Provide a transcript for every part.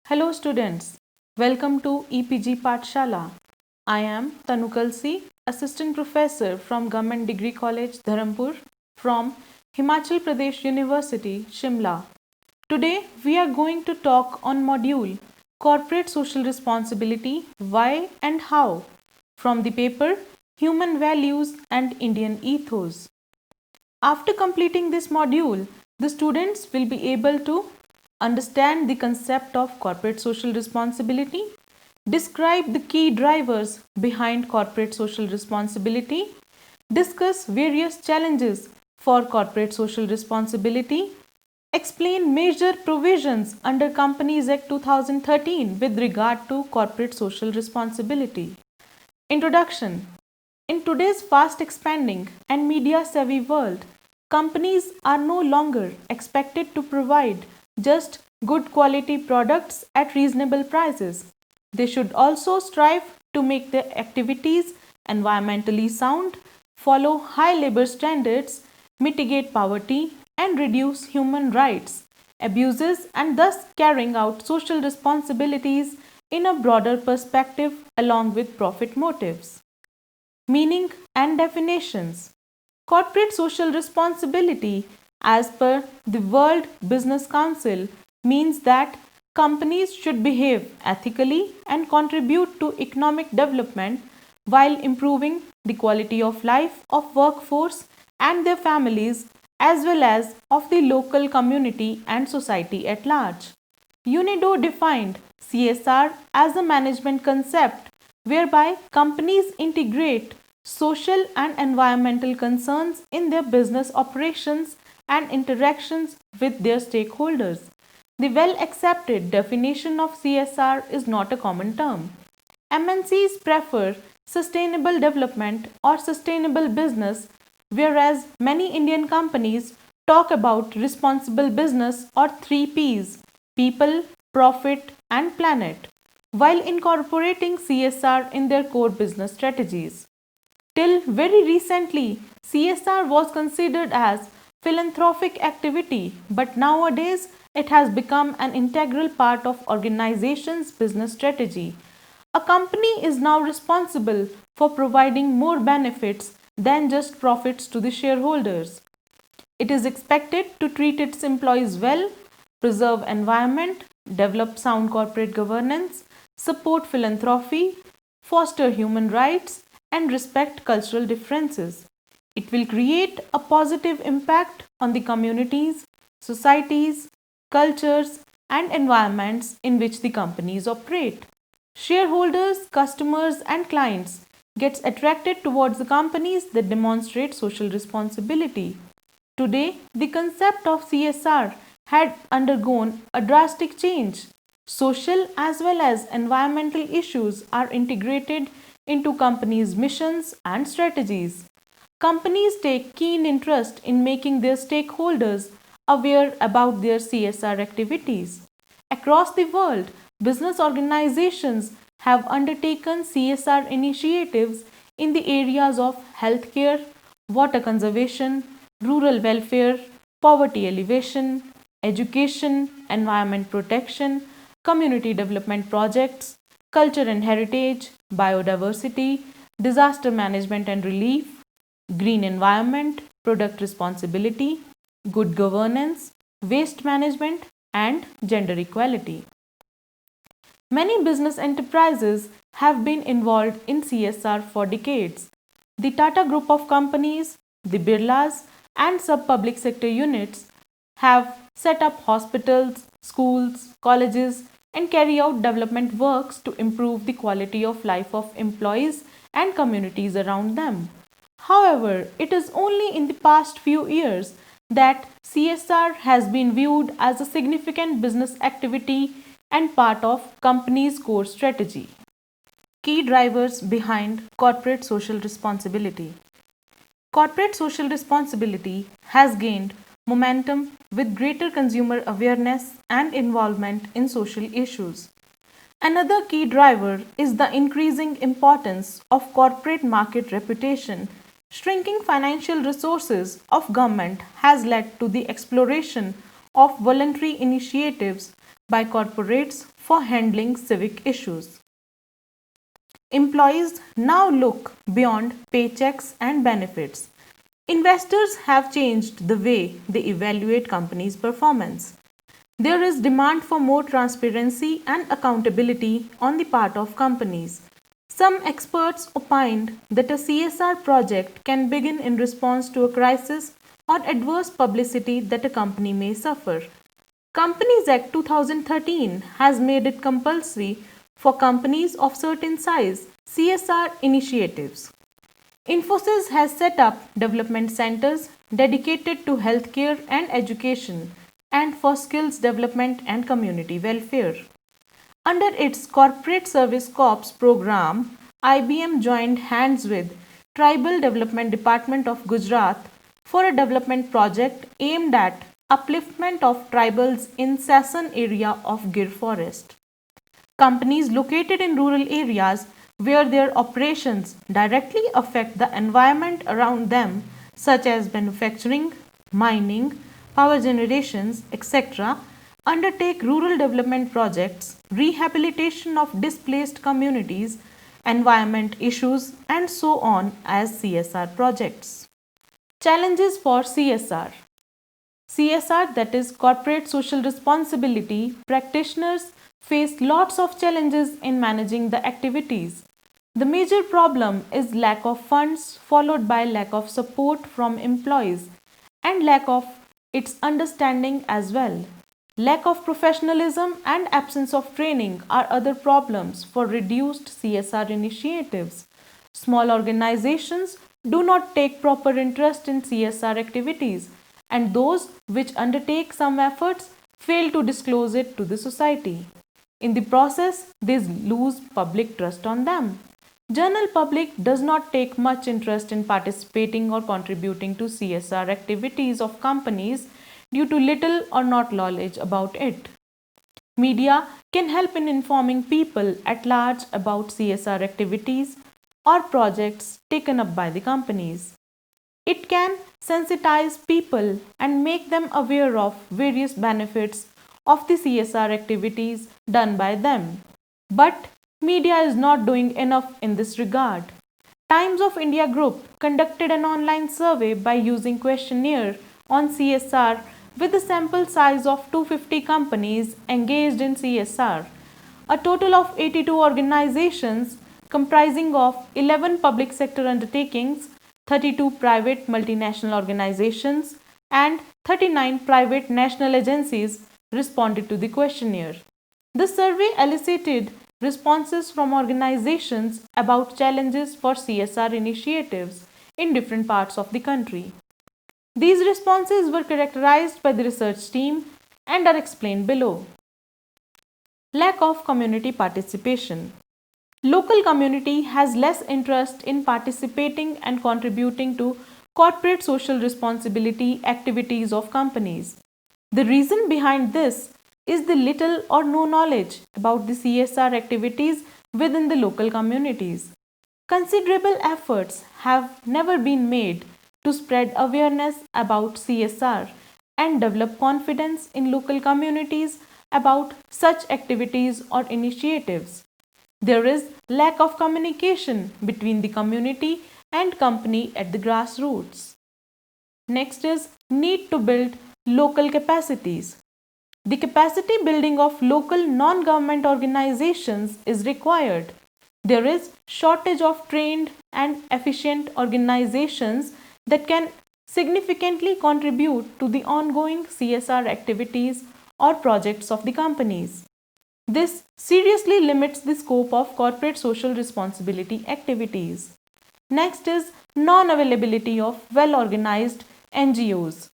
Hello students, welcome to EPG Pathshala. I am Tanu Kalsi, Assistant Professor from Government Degree College, Dharampur from Himachal Pradesh University, Shimla. Today we are going to talk on module Corporate Social Responsibility, Why and How from the paper Human Values and Indian Ethos. After completing this module, the students will be able to understand the concept of corporate social responsibility, describe the key drivers behind corporate social responsibility, discuss various challenges for corporate social responsibility, explain major provisions under Companies Act 2013 with regard to corporate social responsibility. Introduction. In today's fast expanding and media savvy world, companies are no longer expected to provide just good quality products at reasonable prices. They should also strive to make their activities environmentally sound, follow high labor standards, mitigate poverty, and reduce human rights abuses, and thus carrying out social responsibilities in a broader perspective along with profit motives. Meaning and definitions. Corporate social responsibility, as per the World Business Council, means that companies should behave ethically and contribute to economic development while improving the quality of life of workforce and their families as well as of the local community and society at large. UNIDO defined CSR as a management concept whereby companies integrate social and environmental concerns in their business operations and interactions with their stakeholders. The well accepted definition of CSR is not a common term. MNCs prefer sustainable development or sustainable business, whereas many Indian companies talk about responsible business or 3 Ps: people, profit, and planet, while incorporating CSR in their core business strategies. Till very recently, CSR was considered as philanthropic activity, but nowadays it has become an integral part of organizations' business strategy. A company is now responsible for providing more benefits than just profits to the shareholders. It is expected to treat its employees well, preserve environment, develop sound corporate governance, support philanthropy, foster human rights, and respect cultural differences. It will create a positive impact on the communities, societies, cultures, and environments in which the companies operate. Shareholders, customers, and clients gets attracted towards the companies that demonstrate social responsibility. Today, the concept of CSR had undergone a drastic change. Social as well as environmental issues are integrated into companies' missions and strategies. Companies take keen interest in making their stakeholders aware about their CSR activities. Across the world, business organizations have undertaken CSR initiatives in the areas of healthcare, water conservation, rural welfare, poverty alleviation, education, environment protection, community development projects, culture and heritage, biodiversity, disaster management and relief, green environment, product responsibility, good governance, waste management, and gender equality. Many business enterprises have been involved in CSR for decades. The Tata Group of companies, the Birlas, and sub public sector units have set up hospitals, schools, colleges, and carry out development works to improve the quality of life of employees and communities around them. However, it is only in the past few years that CSR has been viewed as a significant business activity and part of companies' core strategy. Key drivers behind corporate social responsibility. Corporate social responsibility has gained momentum with greater consumer awareness and involvement in social issues. Another key driver is the increasing importance of corporate market reputation. Shrinking financial resources of government has led to the exploration of voluntary initiatives by corporates for handling civic issues. Employees now look beyond paychecks and benefits. Investors have changed the way they evaluate companies' performance. There is demand for more transparency and accountability on the part of companies. Some experts opined that a CSR project can begin in response to a crisis or adverse publicity that a company may suffer. Companies Act 2013 has made it compulsory for companies of certain size CSR initiatives. Infosys has set up development centers dedicated to healthcare and education and for skills development and community welfare. Under its Corporate Service Corps program, IBM joined hands with Tribal Development Department of Gujarat for a development project aimed at upliftment of tribals in Sasan area of Gir forest. Companies located in rural areas where their operations directly affect the environment around them, such as manufacturing, mining, power generations, etc., undertake rural development projects, rehabilitation of displaced communities, environment issues, and so on as CSR projects. Challenges for CSR. CSR, that is corporate social responsibility, practitioners face lots of challenges in managing the activities. The major problem is lack of funds followed by lack of support from employees and lack of its understanding as well. Lack of professionalism and absence of training are other problems for reduced CSR initiatives. Small organizations do not take proper interest in CSR activities, and those which undertake some efforts fail to disclose it to the society. In the process, they lose public trust on them. General public does not take much interest in participating or contributing to CSR activities of companies due to little or not knowledge about it. Media can help in informing people at large about CSR activities or projects taken up by the companies. It can sensitize people and make them aware of various benefits of the CSR activities done by them. But media is not doing enough in this regard. Times of India Group conducted an online survey by using questionnaire on CSR with a sample size of 250 companies engaged in CSR. A total of 82 organizations comprising of 11 public sector undertakings, 32 private multinational organizations, and 39 private national agencies responded to the questionnaire. The survey elicited responses from organizations about challenges for CSR initiatives in different parts of the country. These responses were characterized by the research team and are explained below. Lack of community participation. Local community has less interest in participating and contributing to corporate social responsibility activities of companies. The reason behind this is the little or no knowledge about the CSR activities within the local communities. Considerable efforts have never been made to spread awareness about CSR and develop confidence in local communities about such activities or initiatives. There is lack of communication between the community and company at the grassroots. Next is need to build local capacities. The capacity building of local non-government organizations is required. There is shortage of trained and efficient organizations that can significantly contribute to the ongoing CSR activities or projects of the companies. This seriously limits the scope of corporate social responsibility activities. Next is non-availability of well-organized NGOs.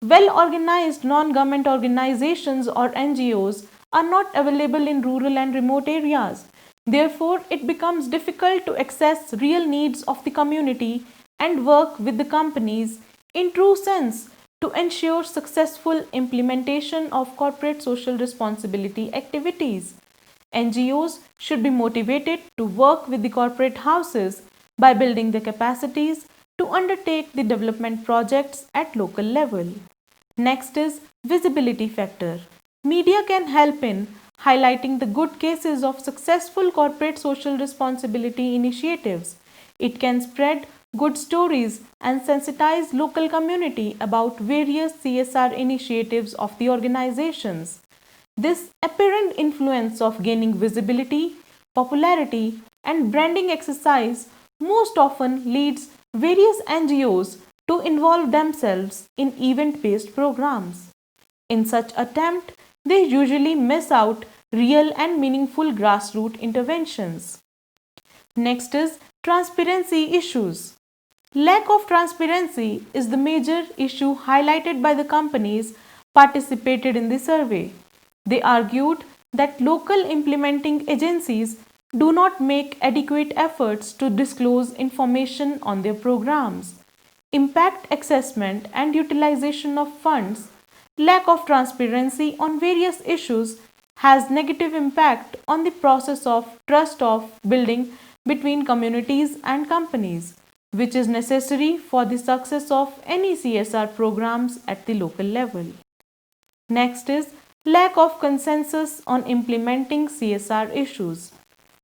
Well-organized non-government organizations or NGOs are not available in rural and remote areas. Therefore, it becomes difficult to access real needs of the community and work with the companies in true sense to ensure successful implementation of corporate social responsibility activities. NGOs should be motivated to work with the corporate houses by building the capacities to undertake the development projects at local level. Next is visibility factor. Media can help in highlighting the good cases of successful corporate social responsibility initiatives. It can spread good stories and sensitize local community about various CSR initiatives of the organizations. This apparent influence of gaining visibility, popularity, and branding exercise most often leads various NGOs to involve themselves in event-based programs. In such attempt, they usually miss out real and meaningful grassroots interventions. Next is transparency issues. Lack of transparency is the major issue highlighted by the companies participated in the survey. They argued that local implementing agencies do not make adequate efforts to disclose information on their programs. Impact assessment and utilization of funds, lack of transparency on various issues has negative impact on the process of trust of building between communities and companies, which is necessary for the success of any CSR programs at the local level. Next is lack of consensus on implementing CSR issues.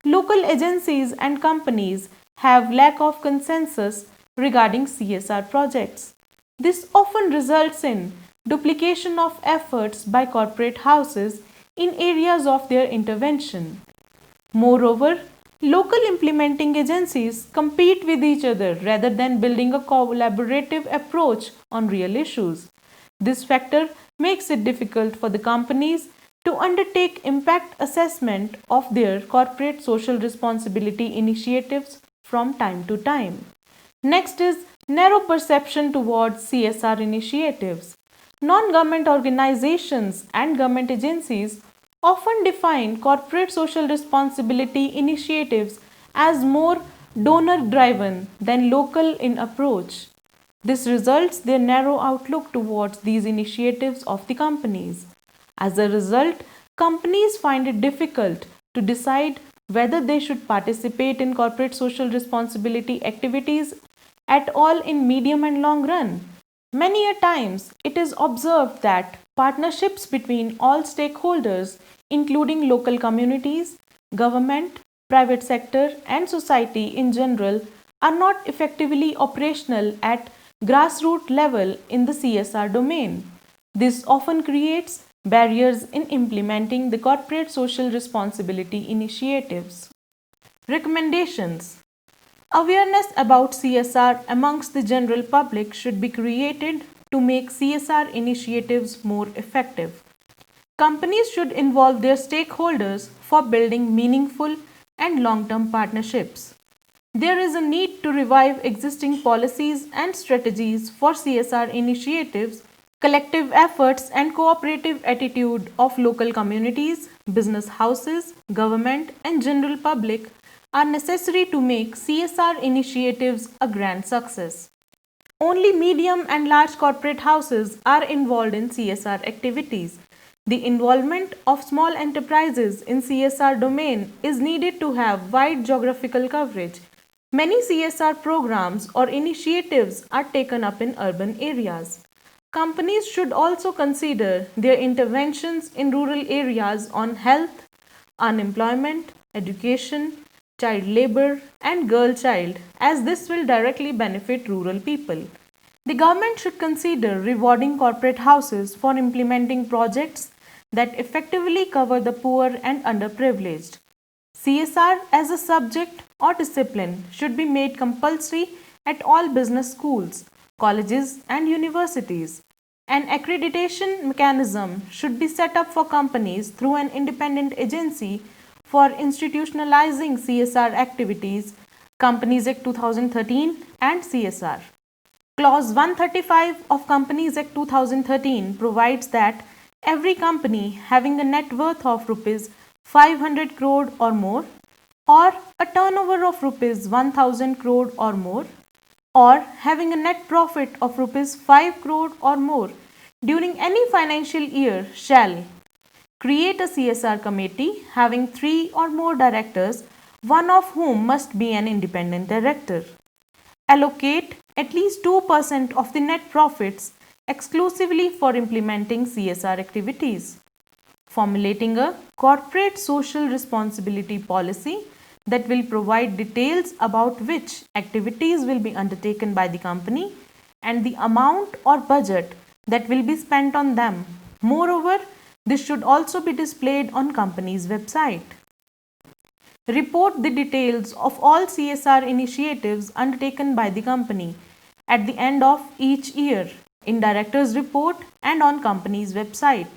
Local agencies and companies have lack of consensus regarding CSR projects. This often results in duplication of efforts by corporate houses in areas of their intervention. Moreover, local implementing agencies compete with each other rather than building a collaborative approach on real issues. This factor makes it difficult for the companies to undertake impact assessment of their corporate social responsibility initiatives from time to time. Next is narrow perception towards CSR initiatives. Non-government organizations and government agencies often define corporate social responsibility initiatives as more donor-driven than local in approach. This results their narrow outlook towards these initiatives of the companies. As a result, companies find it difficult to decide whether they should participate in corporate social responsibility activities at all in medium and long run. Many a times it is observed that partnerships between all stakeholders, including local communities, government, private sector, and society in general, are not effectively operational at grassroots level in the CSR domain. This often creates barriers in implementing the corporate social responsibility initiatives. Recommendations. Awareness about CSR amongst the general public should be created to make CSR initiatives more effective. Companies should involve their stakeholders for building meaningful and long-term partnerships. There is a need to revive existing policies and strategies for CSR initiatives. Collective efforts and cooperative attitude of local communities, business houses, government and general public are necessary to make CSR initiatives a grand success. Only medium and large corporate houses are involved in CSR activities. The involvement of small enterprises in CSR domain is needed to have wide geographical coverage. Many CSR programs or initiatives are taken up in urban areas. Companies should also consider their interventions in rural areas on health, unemployment, education, child labor, and girl child, as this will directly benefit rural people. The government should consider rewarding corporate houses for implementing projects that effectively cover the poor and underprivileged. CSR as a subject or discipline should be made compulsory at all business schools, colleges, and universities. An accreditation mechanism should be set up for companies through an independent agency for institutionalizing CSR activities, Companies Act 2013 and CSR. Clause 135 of Companies Act 2013 provides that every company having a net worth of rupees 500 crore or more, or a turnover of rupees 1000 crore or more, or having a net profit of rupees 5 crore or more during any financial year shall create a CSR committee having 3 or more directors, one of whom must be an independent director. Allocate at least 2% of the net profits exclusively for implementing CSR activities. formulating a corporate social responsibility policy that will provide details about which activities will be undertaken by the company and the amount or budget that will be spent on them. Moreover, this should also be displayed on company's website. Report the details of all CSR initiatives undertaken by the company at the end of each year in director's report and on company's website.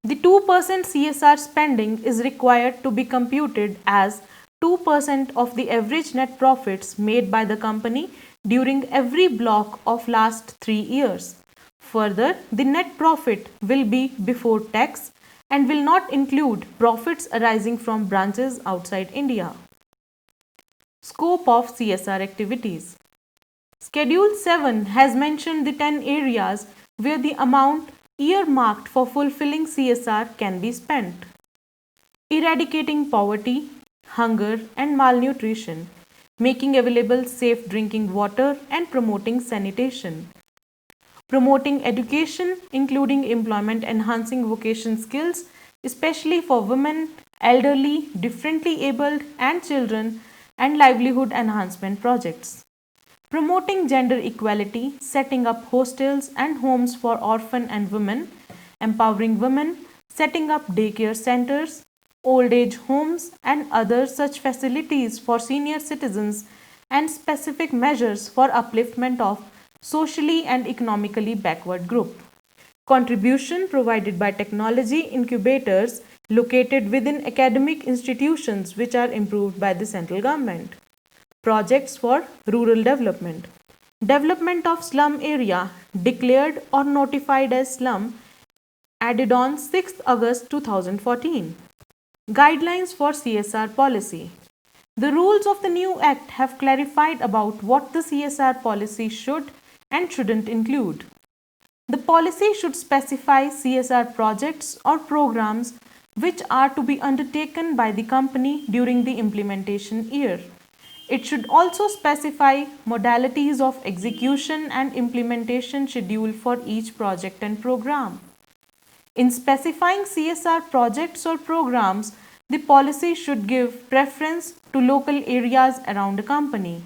The 2% CSR spending is required to be computed as 2% of the average net profits made by the company during every block of last 3 years. Further, the net profit will be before tax and will not include profits arising from branches outside India. Scope of CSR activities. Schedule 7 has mentioned the 10 areas where the amount earmarked for fulfilling CSR can be spent. Eradicating poverty, hunger and malnutrition, making available safe drinking water and promoting sanitation. Promoting education, including employment enhancing vocation skills, especially for women, elderly, differently abled and children, and livelihood enhancement projects. Promoting gender equality, setting up hostels and homes for orphan and women, empowering women, setting up daycare centers, old age homes and other such facilities for senior citizens, and specific measures for upliftment of socially and economically backward group. Contribution provided by technology incubators located within academic institutions which are improved by the central government. Projects for rural development. Development of slum area declared or notified as slum added on 6th August 2014. Guidelines for CSR policy. The rules of the new Act have clarified about what the CSR policy should and shouldn't include. The policy should specify CSR projects or programs which are to be undertaken by the company during the implementation year. It should also specify modalities of execution and implementation schedule for each project and program. In specifying CSR projects or programs, the policy should give preference to local areas around a company.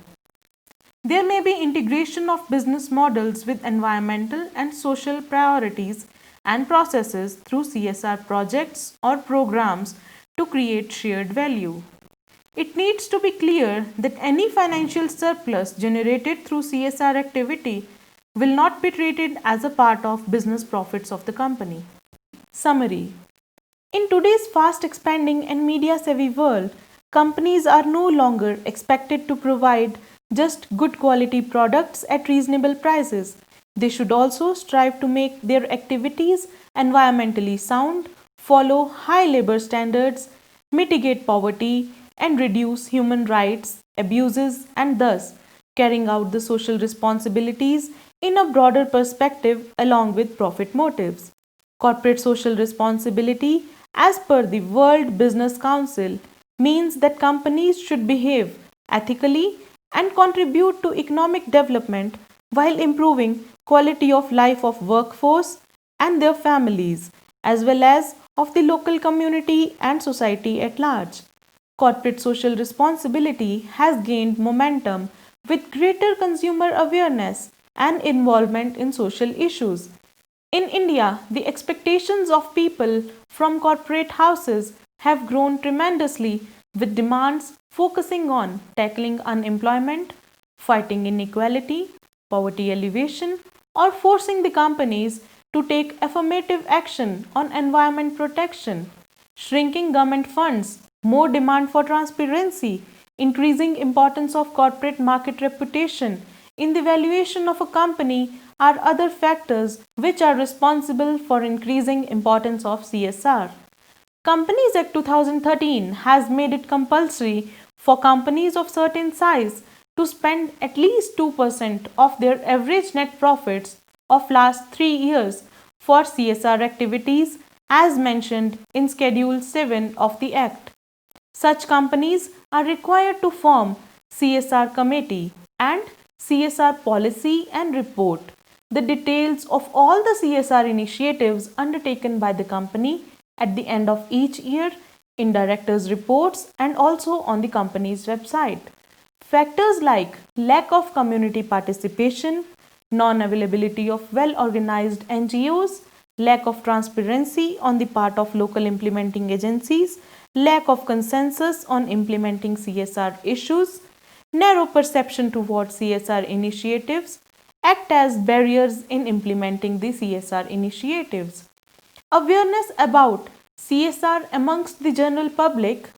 There may be integration of business models with environmental and social priorities and processes through CSR projects or programs to create shared value. It needs to be clear that any financial surplus generated through CSR activity will not be treated as a part of business profits of the company. Summary. In today's fast expanding and media savvy world, companies are no longer expected to provide just good quality products at reasonable prices. They should also strive to make their activities environmentally sound, follow high labor standards, mitigate poverty, and reduce human rights abuses, and thus carrying out the social responsibilities in a broader perspective along with profit motives. Corporate social responsibility, as per the World Business Council, means that companies should behave ethically and contribute to economic development while improving quality of life of workforce and their families, as well as of the local community and society at large. Corporate social responsibility has gained momentum with greater consumer awareness and involvement in social issues. In India, the expectations of people from corporate houses have grown tremendously, with demands focusing on tackling unemployment, fighting inequality, poverty alleviation, or forcing the companies to take affirmative action on environment protection, shrinking government funds, more demand for transparency, increasing importance of corporate market reputation in the valuation of a company are other factors which are responsible for increasing importance of CSR. Companies Act 2013 has made it compulsory for companies of certain size to spend at least 2% of their average net profits of last 3 years for CSR activities as mentioned in Schedule 7 of the Act. Such companies are required to form CSR committee and CSR policy and report the details of all the CSR initiatives undertaken by the company at the end of each year in directors' reports and also on the company's website. Factors like lack of community participation, non-availability of well-organized NGOs, lack of transparency on the part of local implementing agencies, lack of consensus on implementing CSR issues, narrow perception towards CSR initiatives act as barriers in implementing the CSR initiatives. Awareness about CSR amongst the general public,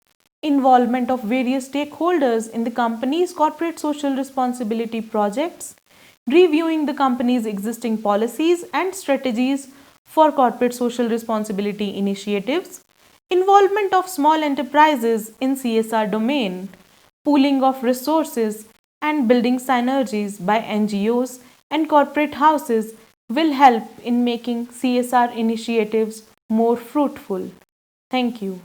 involvement of various stakeholders in the company's corporate social responsibility projects, reviewing the company's existing policies and strategies for corporate social responsibility initiatives, involvement of small enterprises in CSR domain, pooling of resources and building synergies by NGOs and corporate houses will help in making CSR initiatives more fruitful. Thank you.